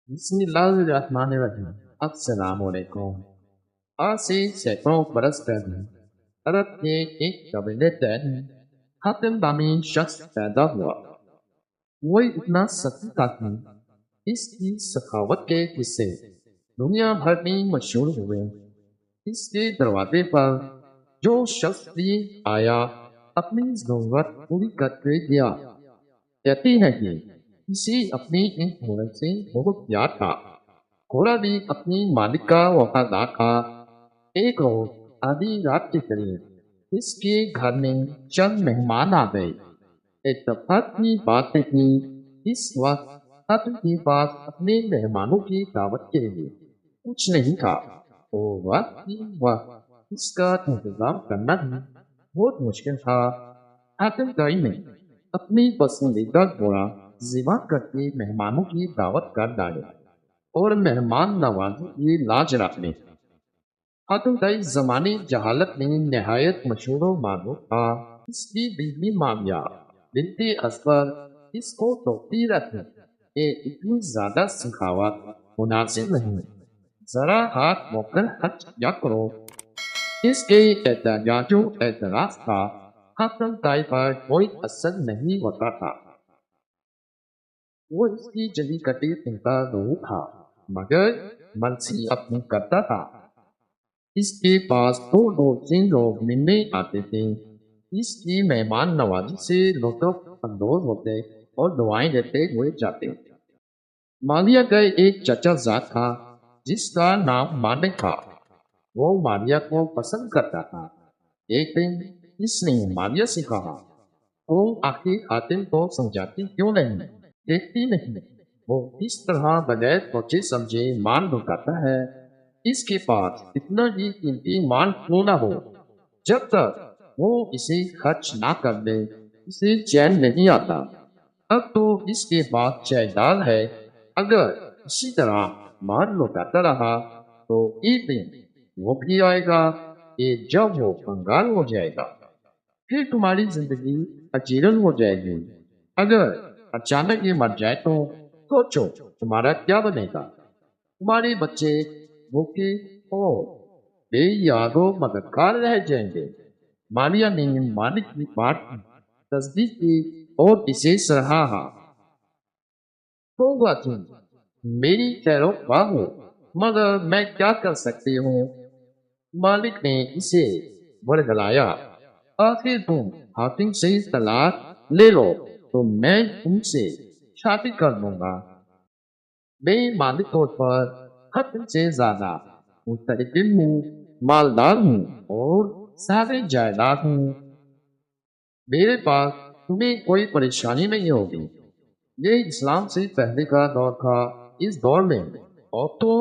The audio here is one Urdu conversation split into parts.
بسم اللہ الرحمن الرحیم السلام علیکم۔ آج سے سینکڑوں برس پہلے عرب کے ایک قبیلے تحت حاتم نامی شخص پیدا ہوا۔ وہ اتنا سخی تھا کہ اس کی سخاوت کے قصے دنیا بھر میں مشہور ہوئے۔ اس کے دروازے پر جو شخص بھی آیا اپنی ضرورت پوری کر کے گیا۔ کہتی ہے کہ کسی اپنی ان گھوڑے سے بہت پیار تھا۔ گھوڑا بھی اپنی مالک کا وفادار تھا۔ ایک روز آدھی رات کے قریب اس کے گھر میں چند مہمان آ گئے۔ اتفاق کی بات ہے کہ اس وقت حاتم کے پاس اپنے مہمانوں کی دعوت کے لیے کچھ نہیں تھا۔ اور وقت کی وقت اس کا انتظام کرنا بھی بہت مشکل تھا۔ حاتم دائی نے اپنی پسندیدہ گھوڑا ذبح کر کے مہمانوں کی دعوت کر ڈالی اور مہمان نوازی کی لاج رکھ لی۔ حاتم دائی زمانے جہالت میں نہایت مشہور و معروف تھا۔ اس کی بیوی ماویہ بنت اسفر اس کو توقیر رکھی کہ اتنی زیادہ سخاوت مناسب نہیں، ذرا ہاتھ مو کر حج کیا کرو۔ اس کے احتجاج و اعتراض کا حاتم دائی پر کوئی اثر نہیں ہوتا تھا۔ وہ اس کی جلی کٹی سنتا ضرور تھا مگر مرضی اپنی کرتا تھا۔ اس کے پاس دو تین لوگ ملنے آتے تھے۔ اس کی مہمان نوازی سے لطف اندوز ہوتے اور دعائیں دیتے ہوئے جاتے۔ مالیہ کا ایک چچا زاد تھا جس کا نام مالک تھا۔ وہ مالیہ کو پسند کرتا تھا۔ ایک دن اس نے مالیہ سے کہا، تم آخر حاتم کو سمجھاتی کیوں نہیں؟ دیکھتی نہیں وہ کس طرح بغیر سوچے سمجھے مال لٹاتا ہے۔ اس کے پاس اتنا ہی قیمتی مال کیوں نہ ہو، جب تک وہ اسے خرچ نہ کر دے اسے چین نہیں آتا۔ اب تو اس کے پاس جائیداد ہے، اگر اسی طرح مال لٹاتا رہا تو ایک دن وہ بھی آئے گا کہ جب وہ کنگال ہو جائے گا، پھر تمہاری زندگی اجیرن ہو جائے گی۔ اگر اچانک یہ مر جائے تو سوچو تمہارا کیا بنے گا؟ تمہارے بچے بھوکے اور بے یاد و مددگار رہ جائیں گے۔ مالیہ نے مالک کی بات کی تصدیق کی اور اسے سراہا۔ تو تم میری خیر و خواہ ہو، مگر میں کیا کر سکتی ہوں؟ مالک نے اسے ورگلایا، آخر تم حاتم سے طلاق لے لو تو میں تم سے شادی کر لوں گا۔ میں مالی طور پر حاتم سے زیادہ مستقل ہوں، مالدار ہوں اور سارے جائیداد ہوں۔ میرے پاس تمہیں کوئی پریشانی نہیں ہوگی۔ یہ اسلام سے پہلے کا دور تھا۔ اس دور میں عورتوں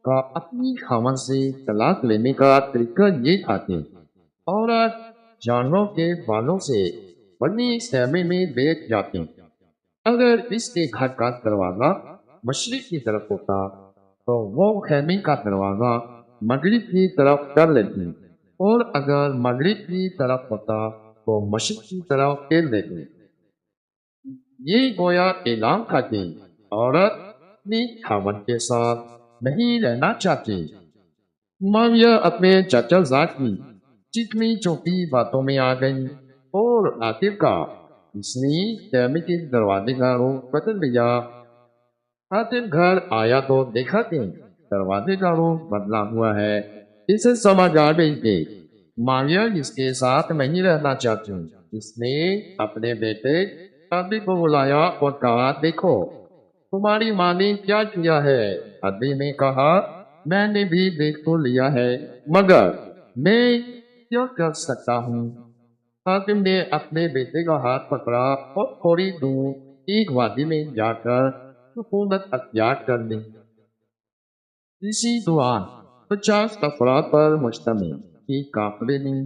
کا اپنی خاوند سے طلاق لینے کا طریقہ یہ تھا کہ عورت جانوروں کے بالوں سے بنی خیمے میں بیٹھ جاتی۔ اگر اس کے گھر کا دروازہ مشرق کی طرف ہوتا تو وہ خیمے کا دروازہ مغرب کی طرف کر لیتی، اور اگر مغرب کی طرف ہوتا تو مشرق کی طرف پھیر لیتی۔ یہ گویا اعلان تھا کہ عورت اپنی خاوند کے ساتھ نہیں رہنا چاہتی۔ ماویہ اپنے چچا زاد کی چکنی چوٹی باتوں میں آ گئی اور آخر کار اس نے خیمے کے دروازے کا رخ بدل دیا۔ حاتم گھر آیا تو دیکھا کہ دروازے کا رخ بدلا ہوا ہے۔ اسے سمجھ آ گئی کہ ماویہ اس کے ساتھ نہیں رہنا چاہتی۔ اس نے اپنے بیٹے ادی کو بلایا اور کہا، دیکھو تمہاری ماں نے کیا کیا ہے؟ ادی نے کہا، میں نے بھی دیکھ تو لیا ہے مگر میں کیا کر سکتا ہوں؟ حاتم نے اپنے بیٹے کا ہاتھ پکڑا اور تھوڑی دور ایک وادی میں جا کر سکونت اختیار کر لی۔ اسی دوران 50 افراد پر مشتمل ایک قافلے نے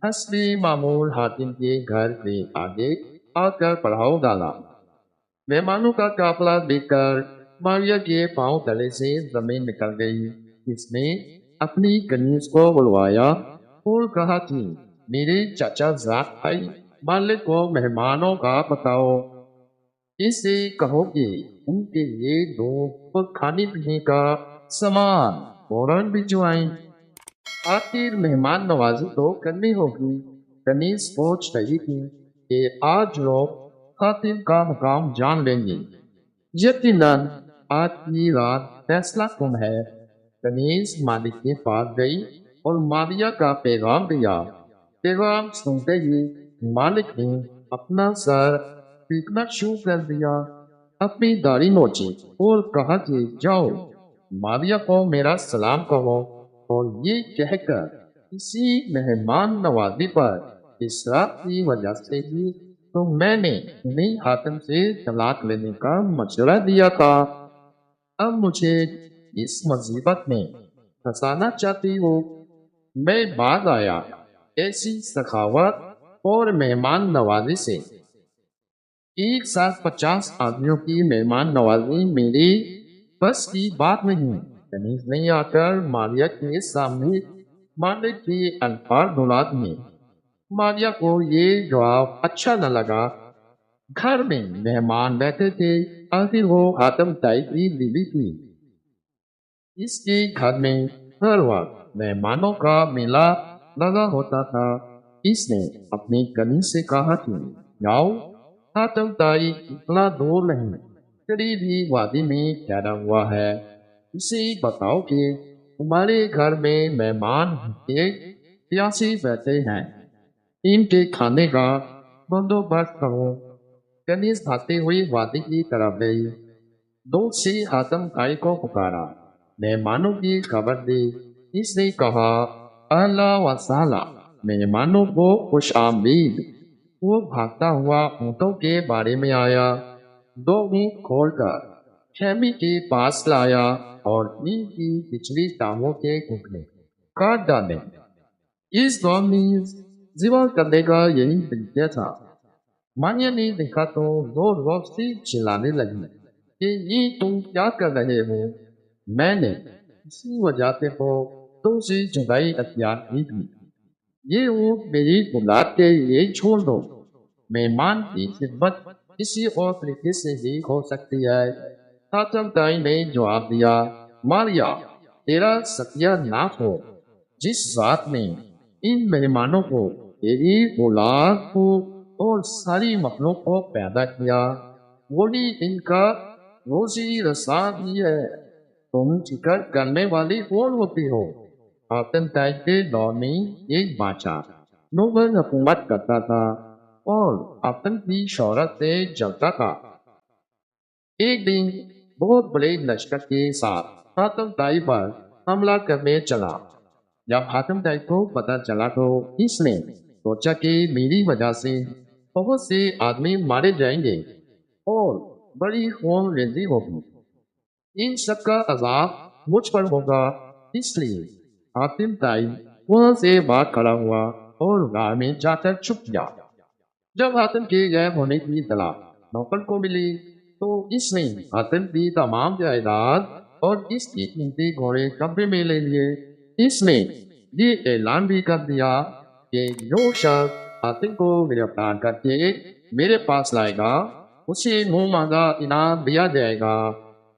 حسب معمول حاتم کے گھر سے آگے آ کر پڑاؤ ڈالا۔ مہمانوں کا قافلہ دیکھ کر ماویہ کے پاؤں تلے سے زمین نکل گئی۔ اس نے اپنی کنیز کو بلوایا اور کہا کہ میرے چچا زاد بھائی مالک کو مہمانوں کا بتاؤ، اس سے کہو کہ ان کے لیے دو اور کھانے پینے کا سامان فوراً بھجوائیں۔ آخر مہمان نوازی تو کرنی ہوگی۔ کنیز سوچ رہی تھی کہ آج لوگ خاتم کا مقام جان لیں گے۔ یقیناً آج کی رات فیصلہ کن ہے۔ کنیز مالک کے پاس گئی اور ماریہ کا پیغام دیا۔ پیغام سنتے ہی مالک نے اپنا سر پیٹنا شروع کر دیا، اپنی داڑھی نوچی اور کہا کہ جاؤ ماریہ کو میرا سلام کہو، اور یہ کہہ کر کسی مہمان نوازی پر اشراف کی وجہ سے ہی تو میں نے انہیں حاتم سے طلاق لینے کا مشورہ دیا تھا۔ اب مجھے اس مصیبت میں پھنسانا چاہتی ہو۔ میں بعد آیا ایسی سخاوت اور مہمان نوازی سے۔ 150 آدمیوں کی مہمان نوازی میری بس کی بات نہیں۔ کنیز نے آ کر ماریہ کے سامنے مالک کی الفاظ دھلا دیے۔ ماریہ کو یہ جواب اچھا نہ لگا۔ گھر میں مہمان بیٹھے تھے، آخر وہ حاتم تائی کی بیوی تھی۔ اس کے گھر میں ہر وقت مہمانوں کا میلہ لگا ہوتا تھا۔ اس نے اپنی کنیز سے کہا کہ جاؤ حاتم تائی اتنا دور نہیں، قریب ہی وادی میں ٹھہرا ہوا ہے، اسے بتاؤ کہ تمہارے گھر میں مہمان کے پیاسے بیٹھے ہیں، ان کے کھانے کا بندوبست کرو۔ کنیز بھاگتے ہوئی وادی کی طرف گئی، دور سے حاتم تائی کو پکارا، مہمانوں کی خبر دی۔ اس نے کہا اہلا و سہلا، مہمانوں کو خوش آمدید۔ وہ بھاگتا ہوا اونٹوں کے بارے میں آیا، دو اونٹ کھول کر خیمے کے پاس لایا اور ان کی پچھلی ٹانگوں کے گھٹنے کاٹ ڈالے۔ اس دور میں ذبح کرنے کا یہی طریقہ تھا۔ مانیہ نے دیکھا تو زور زور سے چلانے لگی کہ یہ تم کیا کر رہے ہو؟ میں نے اسی وجہ سے تو تم سے جدائی اختیار کی تھی۔ یہ اونٹ میری اولاد کے لیے چھوڑ دو۔ مہمان کی خدمت کسی اور طریقے سے ہی ہو سکتی ہے۔ حاتم تائی نے جواب دیا، ماریہ تیرا ستیہ ناش ہو، جس ذات نے ان مہمانوں کو، تیری اولاد کو اور ساری مخلوق کو پیدا کیا، وہی ان کا روزی رساں بھی ہے۔ تم فکر کرنے والی کون ہوتی ہو؟ حاتم تائی کے دور میں ایک بادشاہ نوبل حکومت کرتا تھا اور اپن کی شہرت سے جلتا تھا۔ ایک دن بہت بڑے لشکر کے ساتھ حاتم تائی پر حملہ کرنے چلا۔ جب حاتم تائی کو پتہ چلا تو اس نے سوچا کہ میری وجہ سے بہت سے آدمی مارے جائیں گے اور بڑی خون ریزی ہوگی، ان سب کا عذاب مجھ پر ہوگا۔ اس لیے حاتم تائی وہاں سے باہر کھڑا ہوا اور غار میں جا کر چھپ گیا۔ جب حاتم کے غائب ہونے کی اطلاع نوکر کو ملی تو اس نے حاتم کی تمام جائیداد اور اس کی قیمتی گھوڑے قبضے میں لے لیے۔ اس نے یہ اعلان بھی کر دیا کہ جو شخص حاتم کو گرفتار کر کے میرے پاس لائے گا اسے منہ مانگا انعام دیا جائے گا۔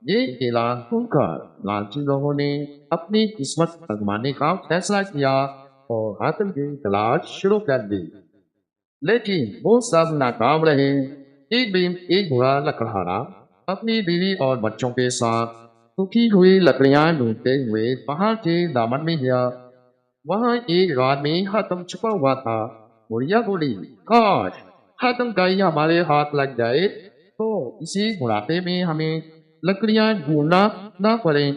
یہ اعلان سن کر لالچی لوگوں نے اپنی قسمت آزمانے کا فیصلہ کیا اور حاتم کی تلاش شروع کر دی، لیکن وہ سب ناکام رہے۔ ایک دن ایک برا لکڑہارا اپنی بیوی اور بچوں کے ساتھ سوکھی ہوئی لکڑیاں ڈھونڈتے ہوئے پہاڑ کے دامن میں گیا۔ وہاں ایک غار میں حاتم چھپا ہوا تھا۔ بڑھیا بولی، کاش حاتم تائی ہمارے ہاتھ لگ جائے تو اسی بڑھاپے میں ہمیں لکڑیاں ڈھونڈنا نہ پڑے،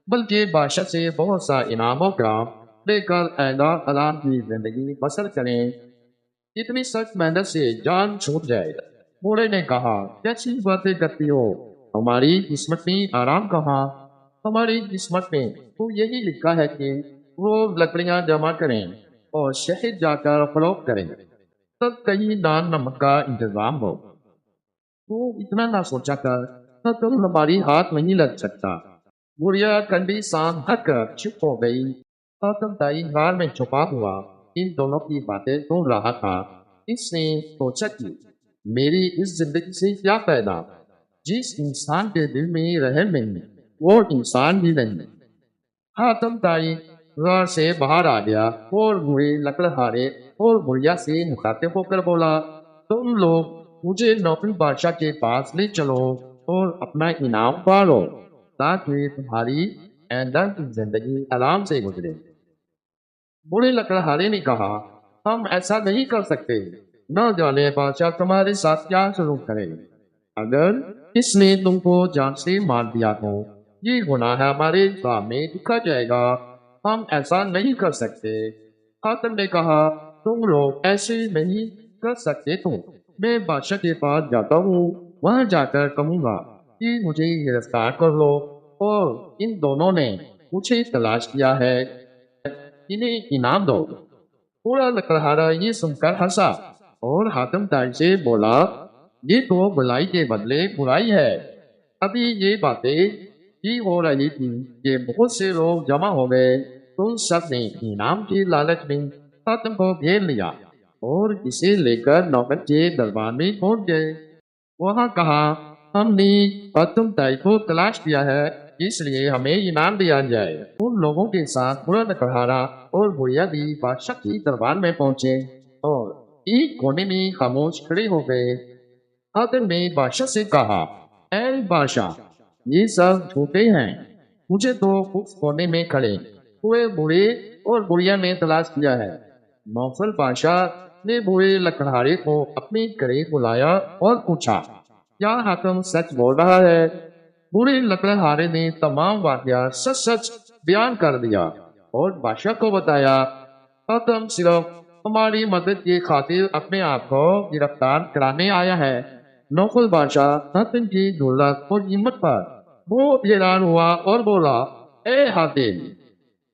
بلکہ بادشاہ سے بہت سا انعاموں کا لے کر عیدہ آرام کی زندگی بسر کریں۔ اتنی سخت محنت سے جان چھوٹ جائے۔ بوڑھے نے کہا، کیسی باتیں کرتی ہو؟ ہماری قسمت میں آرام کہاں؟ ہماری قسمت میں تو یہی لکھا ہے کہ وہ لکڑیاں جمع کریں اور شہر جا کر فروخت کریں، تب کہیں نان نمک کا انتظام ہو۔ تو اتنا نہ سوچا کر تم ہماری ہاتھ نہیں لگ سکتا۔ بڑھیا کنڈی سان ہٹ کر چپ ہو گئی۔ حاتم تائی غار میں چھپا ہوا ان دونوں کی باتیں سن رہا تھا۔ اس نے سوچا کہ میری اس زندگی سے کیا فائدہ؟ جس انسان کے دل میں رحم نہیں وہ انسان بھی نہیں۔ حاتم تائی غار سے باہر آ گیا اور بوڑھے لکڑہارے اور بڑھیا سے مخاطب ہو کر بولا، تم لوگ مجھے نوفل بادشاہ کے پاس لے چلو اور اپنا انعام پالو تاکہ تمہاری آئندہ کی زندگی آرام سے گزرے۔ بوڑھے لکڑہارے نے کہا، ہم ایسا نہیں کر سکتے، نہ جانے بادشاہ تمہارے ساتھ کیا سلوک کرے۔ اگر اس نے تم کو جان سے مار دیا تو یہ گناہ ہمارے سامنے لکھا جائے گا، ہم ایسا نہیں کر سکتے۔ حاتم نے کہا، تم لوگ ایسے نہیں کر سکتے تو میں بادشاہ کے پاس جاتا ہوں، وہاں جا کر کہوں گا کہ مجھے گرفتار کر لو، اور ان دونوں نے مجھے تلاش کیا ہے، انہیں انعام دو۔ پورا لکڑہارا یہ سن کر ہنسا اور حاتم تائی سے بولا، یہ تو بلائی کے بدلے برائی ہے۔ ابھی یہ باتیں ہی ہو رہی تھی کہ بہت سے لوگ جمع ہو گئے، تو سب نے انعام کی لالچ میں حاتم کو گھیر لیا اور اسے لے کر نوکر کے دربار میں پہنچ گئے۔ وہاں کہا، ہم نے حاتم تائی کو تلاش کیا ہے، اس لیے ہمیں انعام دیا جائے۔ ان لوگوں کے ساتھ برا لکڑہارا اور بڑھیا بھی بادشاہ کی دربار میں پہنچے اور ایک کونے میں خاموش کھڑے ہو گئے۔ حاتم نے بادشاہ سے کہا، اے بادشاہ، یہ سب جھوٹے ہیں، مجھے تو اس کونے میں کھڑے ہوئے بوڑھے اور بڑھیا نے تلاش کیا ہے۔ نوفل بادشاہ نے بوڑھے لکڑہارے کو اپنے قریب بلایا اور پوچھا، کیا حاتم سچ بول رہا ہے؟ بوڑھے لکڑہارے نے تمام واقعہ سچ سچ بیان کر دیا اور بادشاہ کو بتایا، حاتم صرف ہماری مدد کی خاطر اپنے آپ کو گرفتار کرانے آیا ہے۔ نوفل بادشاہ حاتم کی دولت اور ہمت پر بہت حیران ہوا اور بولا، اے حاتم،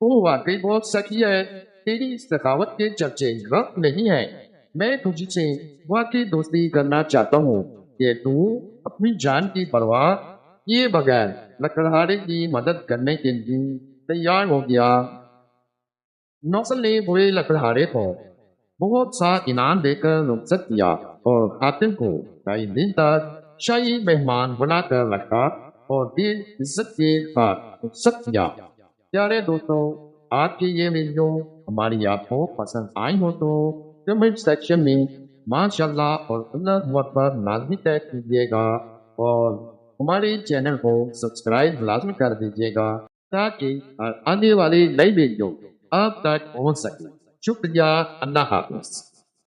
تو واقعی بہت سچی ہے، تیری اس سخاوت کے چرچے غلط نہیں ہیں۔ میں تجھ سے واقعی دوستی کرنا چاہتا ہوں کہ تو اپنی جان کی پرواہ کیے بغیر لکڑہارے کی مدد کرنے کے لیے تیار ہو گیا۔ نوفل نے بوڑھے لکڑہارے کو بہت سا انعام دے کر رخصت کیا اور حاتم کو کئی دن تک شاہی مہمان بنا کر رکھا اور پھر عزت کے ساتھ رخصت کیا۔ پیارے دوستوں، آج کی یہ ویڈیو ہماری آپ کو پسند آئی ہو تو کمنٹ سیکشن میں ماشاء اللہ اور اللہ اکبر لازمی ٹیگ کیجیے گا اور ہمارے چینل کو سبسکرائب لازمی کر دیجیے گا تاکہ آنے والی نئی ویڈیو آپ تک پہنچ سکے۔ شکریہ، اللہ حافظ۔